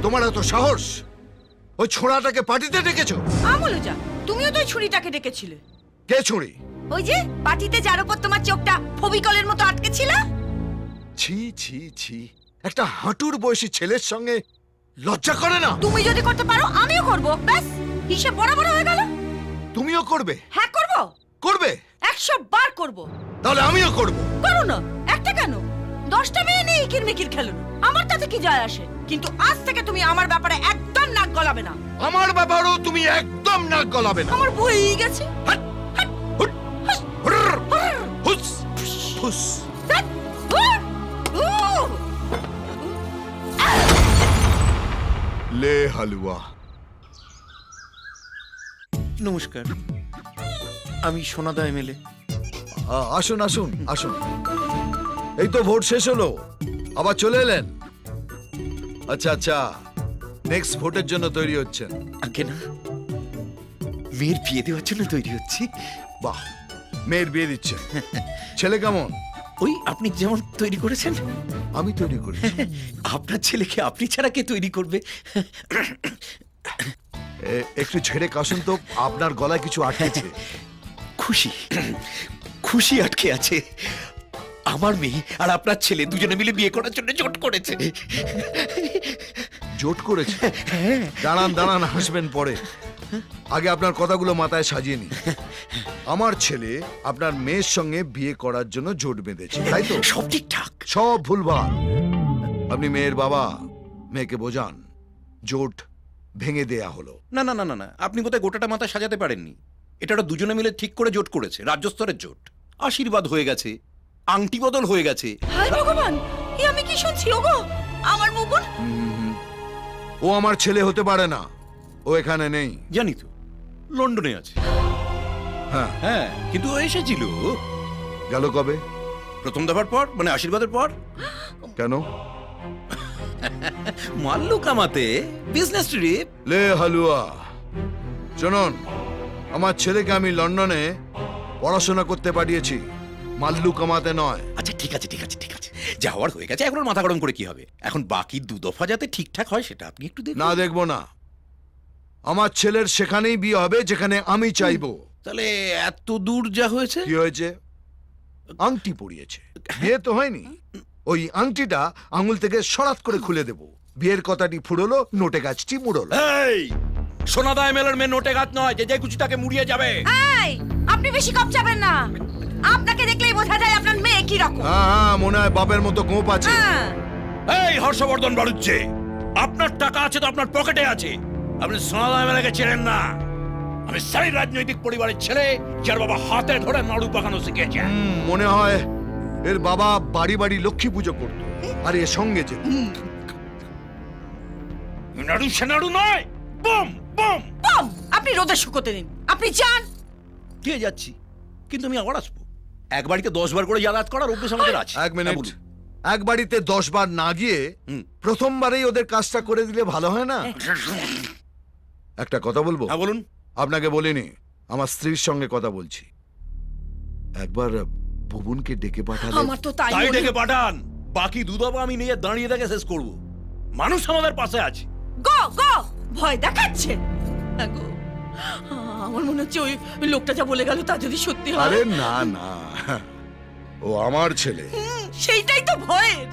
তোমার এত সাহস ওই ছোড়াটাকে পার্টিতে ডেকেছো? আমলুজা, তুমিও তো ওই ছুরিটাকে ডেকেছিলে। কে ছুরি? ওই যে পার্টিতে যার উপর তোমার চোখটা ফবিকলের মতো আটকে ছিল। ছি ছি ছি, একটা হাঁটুর বয়সী ছেলের সঙ্গে লজ্জা করে না? তুমি যদি করতে পারো আমিও করব, ব্যাস হিসেব বরাবর হয়ে গেল। তুমিও করবে? হ্যাঁ করব, করবে? 100 বার করব। তাহলে আমিও করব। করো না, একটা কেন 10টা মেয়ে নিয়ে ইকির মিকির খেলো, আমার তাতে কি যায় আসে। কিন্তু আজ থেকে তুমি আমার ব্যাপারে একদম নাক গলাবে না। আমার ব্যাপারেও তুমি একদম নাক গলাবে না। আমার বই গেছে। হাট, হুট, হুরর, হুস, হুস। ধ্যাৎ, হুর, হু। লে হালুয়া। নমস্কার, আমি সোনাদা এমএলএ। আসুন আসুন আসুন। এই তো ভোট শেষ হলো, আবার চলে এলেন। আচ্ছা আচ্ছা, নেক্সট ভোটের জন্য তৈরি হচ্ছেন? আগে না, মেয়ের বিয়ে দেওয়ার জন্য তৈরি হচ্ছি। বাহ, মেয়ের বিয়ে দিচ্ছেন। ছেলে কেমন? ওই আপনি যেমন তৈরি করেছেন। আমি তৈরি করি? আপনার ছেলেকে আপনি ছাড়া কে তৈরি করবে? একটু ছেড়ে কাশুন তো, আপনার গলায় কিছু আটকেছে। খুশি, খুশি আটকে আছে। আমার মেয়ে আর আপনার ছেলে দুজনে মিলে বিয়ে করার জন্য জোট করেছে। জোট করেছে? দাঁড়ান দাঁড়ান, হাসবেন পরে। আগে আপনার কথাগুলো মাথায় সাজিয়ে নি। আমার ছেলে আপনার মেয়ের সঙ্গে বিয়ে করার জন্য জোট বেঁধেছে, তাই তো? সব ঠিকঠাক। সব ভুলভাল। আপনি মেয়ের বাবা, মেয়েকে বোঝান জোট ভেঙে দেয়া হলো। না না না না না, আপনি বোধহয় গোটাটা মাথা সাজাতে পারেননি। এটা ওরা দুজনে মিলে ঠিক করে জোট করেছে, রাজ্য স্তরের জোট। আশীর্বাদ হয়ে গেছে, আংটি বদল হয়ে গেছে। হায় ভগবান, এ আমি কি শুনছি ওগো? আমার মুবন ও আমার ছেলে হতে পারে না, ও এখানে নেই। জানি তো, লন্ডনে আছে। হ্যাঁ, হ্যাঁ, কিন্তু ও এসেছিল গেল কবে? প্রথম দফার পর, মানে আশীর্বাদের পর। কেন? মাল্লু কামাতে, বিজনেস ট্রিপ। লে হালুয়া, শুনুন, আমার ছেলেকে আমি লন্ডনে পড়াশোনা করতে পাঠিয়েছি, মাল্লু কামাতে নয়। আচ্ছা ঠিক আছে ঠিক আছে ঠিক আছে, যা হওয়ার হয়ে গেছে, এখন ওর মাথা গরম করে কি হবে? এখন বাকি দু দফা যাতে ঠিকঠাক হয় সেটা আপনি একটু দেখুন। না, দেখবো না। আমার ছেলের সেখানেই বিয়ে হবে যেখানে আমি চাইবো। তাহলে এত দূর যা হয়েছে। কি হয়েছে? আংটি পরিয়েছে, বিয়ে তো হয়নি। ওই আংটিটা আঙুল থেকে সরাত করে খুলে দেব। বিয়ের কথাটি ফুরলো, নোটে গাছটি মুড়লো। এই সোনাদা এমএলএর মেয়ে নোটে গাছ নয় যে যে কুচি তাকে মুড়িয়ে যাবে। এই, আপনি বেশি কম যাবেন না। আপনাকে দেখলেই বোঝা যায় আপনার মেয়ে কি রকম। হ্যাঁ হ্যাঁ, মনে হয় বাপের মতো গোপ আছে। হ্যাঁ। এই হর্ষবর্ধন বাড়ুচ্ছে, আপনার টাকা আছে তো আপনার পকেটে আছে। আপনি সোনাদা এমএলএকে চেনেন না। আমি সেই রাজনৈতিক পরিবারের ছেলে যার বাবা হাতে ধরে নাড়ু পাকানো শিখেছে। মনে হয় এর বাবা বাড়ি বাড়ি লক্ষ্মী পুজো করত আর এর সঙ্গে যেত। নাড়ু সে নাড়ু নয়, বম বম বম, আপনি রোদে শুকোতে দিন, আপনি যান। কে যাচ্ছি, কিন্তু আমি আবার আসবো। এক বাড়িতে 10 বার করে যাতায়াত করার অভ্যেস আমাদের আছে। এক মিনিট, হ্যাঁ, বলুন। এক বাড়িতে 10 বার না গিয়ে প্রথমবারেই ওদের কাজটা করে দিলে ভালো হয় না? একটা কথা বলবো? হ্যাঁ বলুন। আপনাকে বলিনি, আমার স্ত্রীর সঙ্গে কথা বলছি। একবার ভুবনকে ডেকে পাঠালে। আমার তো তাই তাই মনে ডেকে পাঠান, বাকি দুধবা আমি নিয়ে দাঁড়িয়ে দেখে শেষ করব। মানুষ আমাদের পাশে আছে। গো গো, ভয় দেখাচ্ছে। হ্যাঁ গো, আমার মনে হচ্ছে ওই লোকটা যা বলে গেল তা যদি সত্যি হয়। আরে না না, ও আমার ছেলে। সেইটাই তো ভয়ের।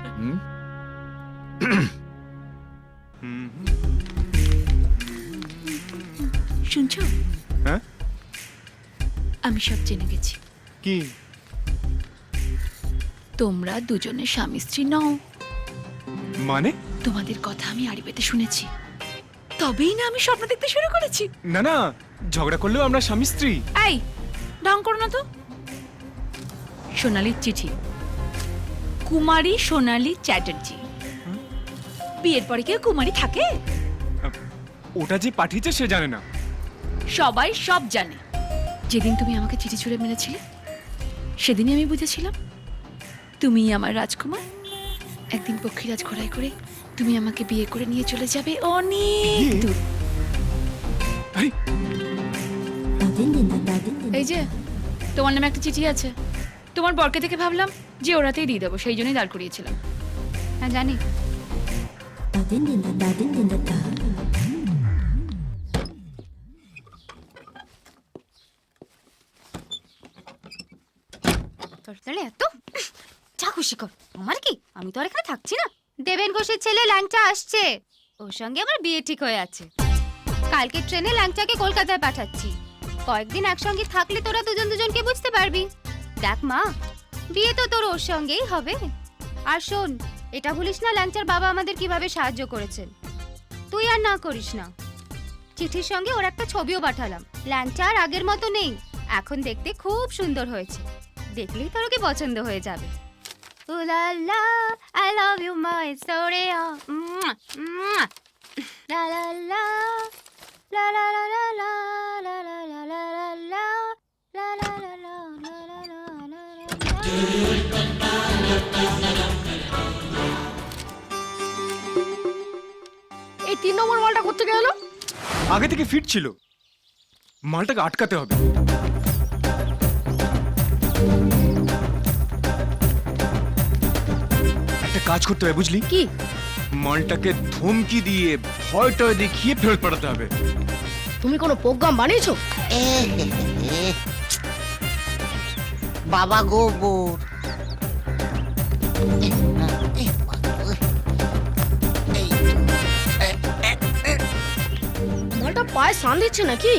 শুনছো? হ্যাঁ? আমি সব জেনে গেছি। কি? তোমরা দুজনে স্বামী স্ত্রী নও। মানে? তোমাদের কথা আমি আড়িবেতে শুনেছি, তবেই না আমি স্বপ্ন দেখতে শুরু করেছি। না না, ঝগড়া করলেও আমরা স্বামী স্ত্রী। এই ঢং করো না তো। সোনালীর চিঠি, কুমারী সোনালী চ্যাটার্জি। বিয়ের পরে কেউ কুমারী থাকে? ওটা যে পাঠিয়েছে সে জানে না। সবাই সব জানে। যেদিন তুমি আমাকে চিঠি ছুঁড়ে মেরেছিলে সেদিনই আমি বুঝেছিলাম তুমি আমার রাজকুমার। একদিন পক্ষীরাজ ঘোড়ায় করে তুমি আমাকে বিয়ে করে নিয়ে চলে যাবে অনেক দূর। আরে এই যে তোমার নামে একটা চিঠি আছে। তোমার বরকে থেকে ভাবলাম যে ওরাতেই দিয়ে দেবো, সেই জন্যই দাঁড় করিয়েছিলাম। হ্যাঁ জানি। তোর তাহলে এত যা খুশি কর, আমার কি, আমি তো আর এখানে থাকছি না। দেবেন ঘোষের ছেলে ল্যাংচা আসছে, ওর সঙ্গে আমার বিয়ে ঠিক হয়ে আছে। কালকে ট্রেনে ল্যাংচাকে কলকাতায় পাঠাচ্ছি। কয়েকদিন একসঙ্গে থাকলে তোরা দুজন দুজনকে বুঝতে পারবি। দেখ মা, বিয়ে তো তোর ওর সঙ্গেই হবে। আর শোন, এটা ভুলিস না ল্যাংচার বাবা আমাদের কিভাবে সাহায্য করেছেন। তুই আর না করিস না। চিঠির সঙ্গে ওর একটা ছবিও পাঠালাম। ল্যাংচা আর আগের মতো নেই, এখন দেখতে খুব সুন্দর হয়েছে। দেখলেই তোর কি পছন্দ হয়ে যাবে। Ooh la la, I love you my story. La la la, la la la la la, la la la la la la, la la la la, la la la la. এই 3 নম্বর মালটা করতে গেল। আগে থেকে ফিট ছিল, মালটাকে আটকাতে হবে। একটা কাজ করতে হবে, বুঝলি? কি? মালটাকে ধমকি দিয়ে ভয় টয় দেখিয়ে ফেরত পাঠাতে হবে। তুমি কোনো প্রোগ্রাম বানিয়েছো? বাবা গোবর। মালটা পায়ে সান দিচ্ছে নাকি?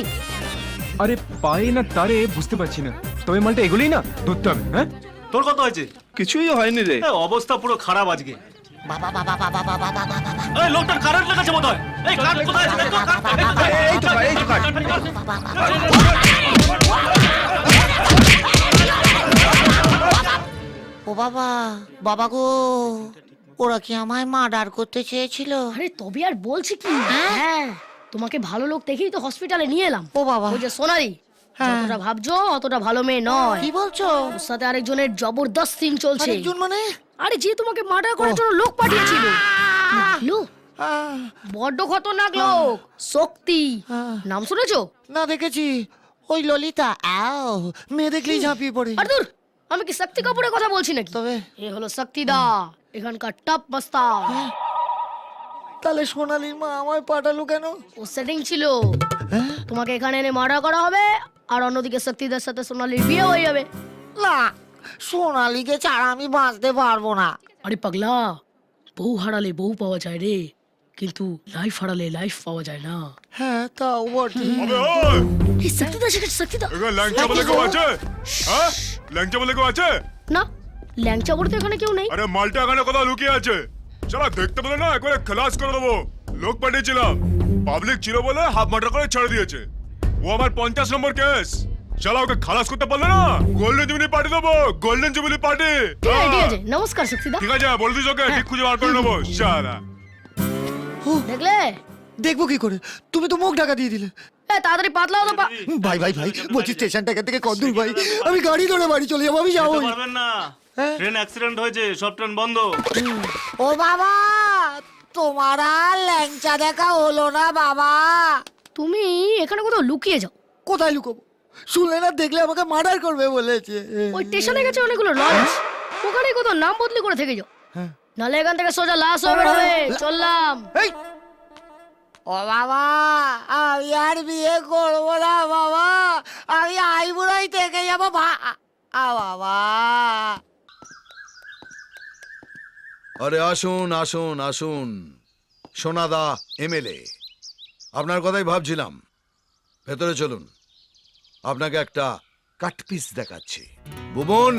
আরে পায়ে না তারে বুঝতে পারছি না, তবে মালটা এগুলোই না ধরতে হবে। হ্যাঁ, তোর কত হয়েছে? কিছুই হয়নি রে। অবস্থা পুরো খারাপ আজকে। বাবা বাবা বাবা বাবা বাবা বাবা এই লোকটার কারেন্ট লেগেছে বোধহয়। এই কাট কোথায় আছে? দেখো, কাট। এই তো ভাই, এই তো কাট। ও বাবা, বাবা গো, ওরা কি আমায় মার্ডার করতে চেয়েছিল? আরে তবে আর বলছি কি, হ্যাঁ তোমাকে ভালো লোক দেখেই তো হসপিটালে নিয়ে এলাম। ও বাবা, ওই যে সোনালি, যতটা ভাবছো অতটা ভালো মেয়ে নয়। কি বলছো? ওর সাথে আরেকজনের জবরদস্ত সিন চলছে। আরেকজন মানে? আরে যে তোমাকে মার্ডার করার জন্য লোক পাঠিয়েছিল। লোক? বড্ড খতরনাক লোক, শক্তি। নাম শুনেছো? না, দেখেছি। ওই ললিতা, আও মেয়ে দেখলেই ঝাঁপিয়ে পড়ে। আর দূর, আমি কি শক্তি কাপুরের কথা বলছি নাকি? তবে এ হলো শক্তিদা, এখানকার টপ মাস্টার। তাহলে সোনালির মা আমায় পাঠালো কেন? ও সেটিং ছিল, তোমাকে এখানে এনে মার্ডার করা হবে, আর অন্যদিকে শক্তিদার সাথে সোনালির বিয়ে হয়ে যাবে। না, সোনালিকে ছাড়া আমি বাঁচতে পারবো না। আরে পাগলা, বউ হারালে বউ পাওয়া যায় রে, কিন্তু লাইফ হারালে লাইফ পাওয়া যায় না। হ্যাঁ, তাও বটে। এই শক্তিদা শেখাচ্ছে, শক্তিদা। ল্যাংচা বলে কেউ আছে? হ্যাঁ, ল্যাংচা বলে কেউ আছে? না, ল্যাংচা বলতে এখানে কেউ নেই। আরে মালটা এখানে কোথাও লুকিয়ে আছে। চলো দেখতে পেলে না, একবারে খালাস করে দেবো। লোক পাঠিয়েছিলাম, পাবলিক ছিল বলে হাফ মার্ডার করে ছেড়ে দিয়েছে। ও আমার 50 নম্বর কেস। চলো ওকে খালাস করতে পারলে না, গোল্ডেন জুবিলি পার্টি দেবো, গোল্ডেন জুবিলি পার্টি। ঠিক আছে, ঠিক আছে, নমস্কার শক্তিদা। ঠিক আছে, বলে দিস ওকে, ঠিক খুঁজে বার করে নেবো। শালা দেখলে? দেখবো কি করে? তুমি তো মুখ ঢাকা দিয়ে দিলে। এ তাড়াতাড়ি পাতলাও তো। ভাই ভাই ভাই, বলছি স্টেশনটা এখান থেকে কত দূর ভাই? আমি গাড়ি ধরে বাড়ি চলে যাবো, আমি যাবো। যেতে পারবেন না, ট্রেন অ্যাক্সিডেন্ট হয়েছে, সব ট্রেন বন্ধ। ও বাবা, তোমার আর ল্যাংচা দেখা হলো না বাবা। তুমি এখানে কোথাও লুকিয়ে যাও। কোথায় লুকোবো? শুনলে না, দেখলে আমাকে মার্ডার করবে বলেছে। ওই স্টেশনে গেছে অনেকগুলো লঞ্চ, ওখানে কোথাও নাম বদলি করে থেকে যাও, নাহলে এখান থেকে সোজা লাশ হবে। চললাম। এই, ও বাবা, আমি আর বিয়ে করবো না বাবা, আমি আইবুড়াই থেকে যাবো। বাবা, আরে আসুন আসুন আসুন, সোনাদা এমএলএ, আপনার কথাই ভাবছিলাম। ভেতরে চলুন, আপনাকে একটা কাটপিস দেখাচ্ছি। ভুবন,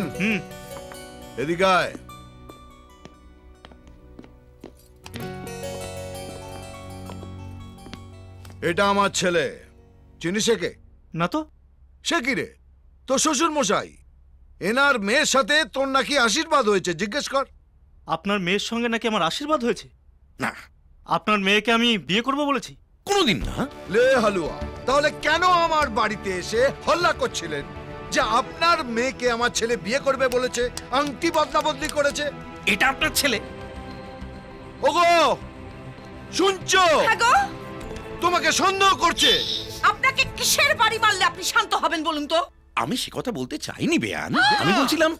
এদিকে আয়। এটা আমার ছেলে, চিনিস একে? না তো। সে কি রে, তোর শ্বশুর মশাই। এনার মেয়ের সাথে তোর নাকি আশীর্বাদ হয়েছে, জিজ্ঞেস কর। আপনার মেয়ের সঙ্গে নাকি আমার আশীর্বাদ হয়েছে? না, আপনার মেয়েকে আমি বিয়ে করব বলেছি? কোনোদিন না। লে হালুয়া, তাহলে কেন আমার বাড়িতে এসে হল্লা করছিলেন যে আপনার মেয়েকে আমার ছেলে বিয়ে করবে বলেছে, আংটি বদলা বদলি করেছে? এটা আপনার ছেলে? ওগো, শুনছো? হ্যাঁ গো, তোমাকে সন্দেহ করছে। আপনাকে কিসের বাড়ি মারলে আপনি শান্ত হবেন বলুন তো? আমি সে কথা বলতে চাইনি বেয়ান। আমি বলছিলাম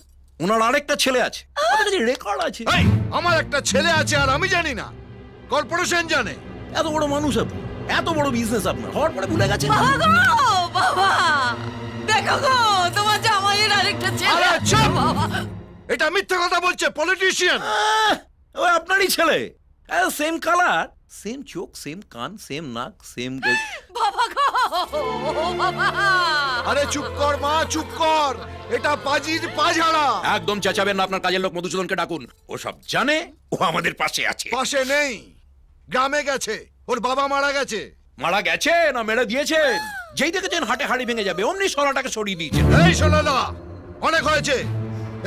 ওনার আরেকটা ছেলে আছে, ওদের কাছে রেকর্ড আছে। এই, আমার একটা ছেলে আছে আর আমি জানি না? কর্পোরেশন জানে। এত বড় মানুষ আপনি, এত বড় বিজনেস আপনার, হওয়ার পরে ভুলে গেছেন। বাবা গো, বাবা দেখো গো, তোমার জামাইয়ের আরেকটা ছেলে আরে আছে, চুপ! বাবা। এটা মিথ্যে কথা বলছে পলিটিশিয়ান। ওই আপনারই ছেলে, সেম কালার, সেম চোখ, সেম কান, সেম নাক, সেম। বাবা গো, বাবা। আরে চুপ কর মা, চুপ কর। এটা পাজির পাঝাড়া। একদম চেঁচাবেন না, আপনার কাজের লোক মধুসূদনকে ডাকুন। ও সব জানে, ও আমাদের পাশে আছে। পাশে নেই, গ্রামে গেছে। ওর বাবা মারা গেছে। মারা গেছে না মেরে দিয়েছেন? যেই দেখেছেন হাটে হাড়ি ভেঙে যাবে, অমনি সরাটাকে সরিয়ে দিয়েছেন। এই সোনাদা, অনেক হয়েছে।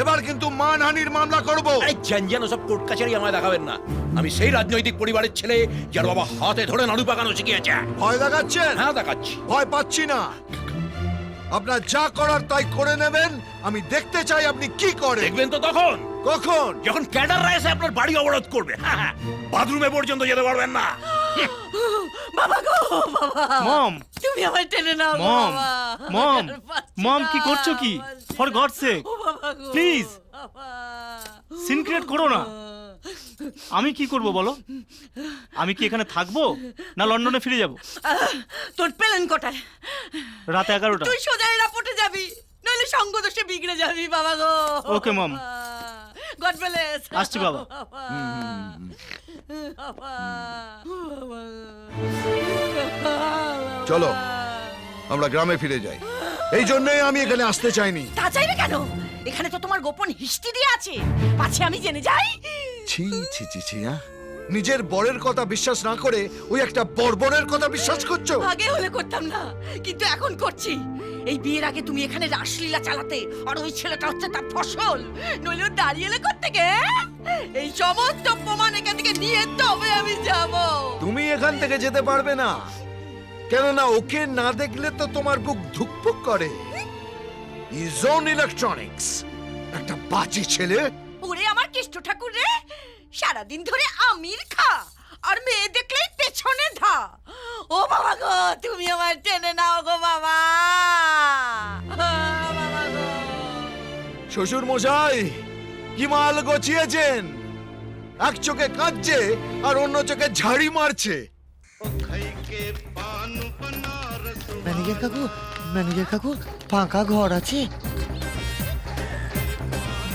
এবার কিন্তু মানহানির মামলা করব। আরে জান সব কোর্ট কাছারি আমায় দেখাবেন না। আমি সেই রাজনৈতিক পরিবারের ছেলে যার বাবা হাতে ধরে নাড়ু পাকানো শিখিয়েছে। ভয় দেখাচ্ছেন? হ্যাঁ দেখাচ্ছি। ভয় পাচ্ছি না। আপনার যা করার তাই করে নেবেন। আমি দেখতে চাই আপনি কি করেন। দেখবেন তো তখন, কখন? যখন ক্যাডাররা এসে আপনার বাড়ি অবরোধ করবে। বাথরুমে পর্যন্ত যেতে পারবেন না। বাবা গো, বাবা। মম, তুমি আমার টেনে নাও গো, মম, বাবা। মম, আর পারছি মম, না, কি করছো কি? পারছি ফর না। গড সেক, ও বাবা গো, প্লিজ বাবা। সিন ক্রিয়েট করো না। আমি কি করব বলো? আমি কি এখানে থাকবো না লন্ডনে ফিরে যাব? তোর প্লেন কোটায়? রাত 11টা। তুই সোজা এয়ারপোর্টে যাবি, নইলে সঙ্গ দোষে বিগড়ে যাবি বাবা গো। ওকে, মম। God bless. আসছি বাবা। চলো আমরা গ্রামে ফিরে যাই। এই জন্যই আমি এখানে আসতে চাইনি। তা চাইবে কেন? এখানে তো তোমার গোপন হিস্ট্রি দিয়ে আছে, পাছে আমি জেনে যাই। ছি ছি ছি ছি, হ্যাঁ? নিজের বরের কথা বিশ্বাস না করে ওই একটা বর্বরের কথা বিশ্বাস করছো? আগে হলে করতাম না, কিন্তু এখন করছি। এই বিয়ের আগে তুমি এখানে রাসলীলা চালাতে, আর ওই ছেলেটা হচ্ছে তার ফসল। নইলে ও দাঁড়িয়ে এলে কোত্থেকে? এই সমস্ত প্রমাণ এখান থেকে নিয়ে তবে আমি যাব। তুমি এখান থেকে যেতে পারবে না, কেননা ওকে না দেখলে তো তোমার বুক ধুকপুক করে। ইজন ইলেকট্রনিক্স একটা বাজে ছেলে। ওরে আমার কেষ্ট ঠাকুর রে, সারাদিন ধরে আমির খা আর মেয়ে দেখলেই পেছনে ধা। ও বাবা গো, তুমি আমার টেনে নাও গো বাবা। বাবা গো। শ্বশুর মশাই কি মাল গছিয়েছেন? এক চোখে কাঁদছে আর অন্য চোখে ঝাড়ি মারছে। ম্যানেজার কাকু ফাঁকা ঘর আছে?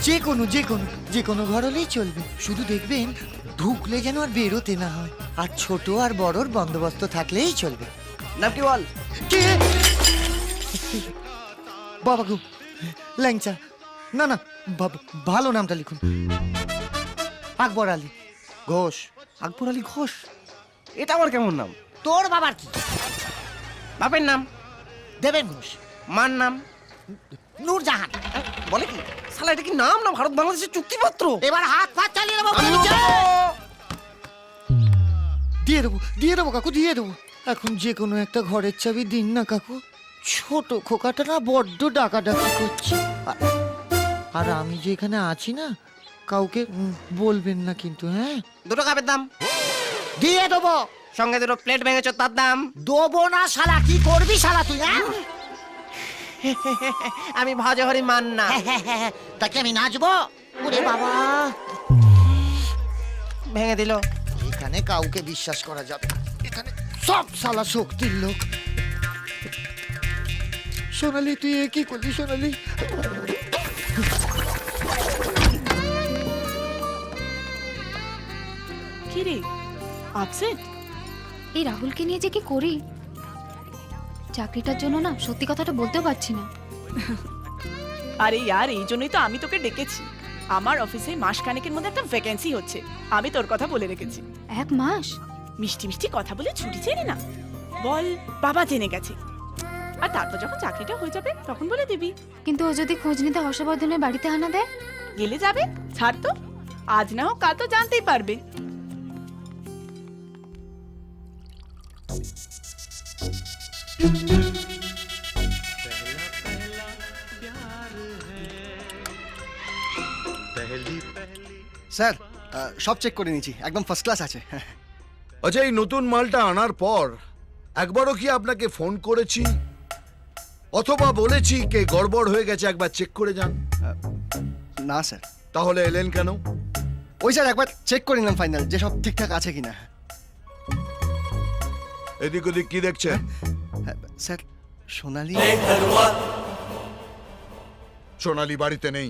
যে কোনো ঘর হলেই চলবে, শুধু দেখবেন ঢুকলে যেন আর বেরোতে না হয়। আর ছোট আর বড়র বন্দোবস্ত থাকলেই চলবে। নাম কি বল? কে? বাবা গো, ল্যাংচা। না না, ভালো নামটা লিখুন। আকবর আলী ঘোষ। আকবর আলী ঘোষ, এটা আমার কেমন নাম? তোর বাবার কি? বাপের নাম? দেবেন ঘোষ। মার নাম? নূরজাহান। বলে কি শালা, এটা কি নাম না ভারত বাংলাদেশের চুক্তিপত্র? এবার হাত পা চালিয়ে দেবো। দিয়ে দেবো কাকু, দিয়ে দেবো। এখন যে কোনো একটা ঘরের চাবি দিন না কাকু। ছোট খোকাটা না বড্ড ডাকাডাকি করছে। আর আমি যে এখানে আছি না, কাউকে বলবেন না কিন্তু, হ্যাঁ? দুটো কাপের দাম? দিয়ে দেবো। সঙ্গে দুটো প্লেট ভেঙেছো, তার দাম? দেবো না শালা। কি করবি শালা তুই, হ্যাঁ? আমি ভজহরি মান না। তাকে আমি নাচবো? ওরে বাবা, ভেঙে দিল। এখানে কাউকে বিশ্বাস করা যাবে না। এখানে সব শালা শক্তির লোক। সোনালি, তুই এ কি করলি সোনালি? কি রে, আপসেট? এই রাহুলকে নিয়ে যে কি করি, চাকরিটার জন্য না সত্যি কথাটা বলতেও পারছি না। আরে ইয়ার, এই জন্যই তো আমি তোকে ডেকেছি। আমার অফিসে মাসখানেকের মধ্যে একটা ভ্যাকেন্সি হচ্ছে, আমি তোর কথা বলে রেখেছি। 1 মাস? মিষ্টি মিষ্টি কথা বলে ছুটি চেয়ে না, বল বাবা জেনে গেছে। আর তারপর যখন চাকরিটা হয়ে যাবে তখন বলে দিবি। কিন্তু ও যদি খোঁজ নিতে হর্ষবর্ধনের বাড়িতে হানা দেয়? গেলে যাবে, ছাড় তো। আজ না হোক কাল তো জানতেই পারবে। স্যার, সব চেক করে নিয়েছি, একদম ফার্স্ট ক্লাস আছে। আচ্ছা, এই নতুন মালটা আনার পর একবারও কি আপনাকে ফোন করেছি অথবা বলেছি কে গড়বড় হয়ে গেছে একবার চেক করে যান? না স্যার। তাহলে এলেন কেন? ওই স্যার একবার চেক করে নিলাম ফাইনাল, যে সব ঠিকঠাক আছে কিনা। এদিক ওদিক কি দেখছেন? স্যার সোনালি সোনালি বাড়িতে নেই।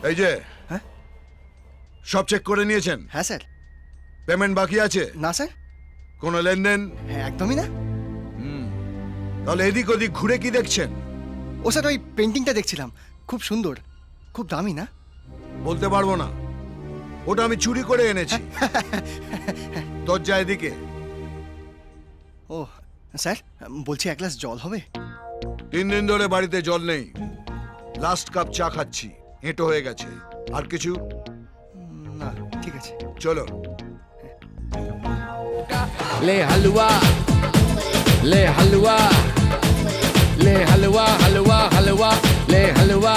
এই যে, হ্যাঁ? সব চেক করে নিয়েছেন? হ্যাঁ স্যার। পেমেন্ট বাকি আছে? না স্যার। কোনো লেনদেন? হ্যাঁ একদমই না। তাহলে এদিক ওদিক ঘুরে কি দেখছেন? ও স্যার ওই পেন্টিংটা দেখছিলাম, খুব সুন্দর, খুব দামি না? বলতে পারবো না, ওটা আমি চুরি করে এনেছি। দরজা এদিকে। ও স্যার বলছি এক গ্লাস জল হবে? 3 দিন ধরে বাড়িতে জল নেই। লাস্ট কাপ চা খাচ্ছি, এঁটো হয়ে গেছে। আর কিছু? না ঠিক আছে। চলো। ले हलवा ले हलवा ले हलवा हलवा हलवा ले हलवा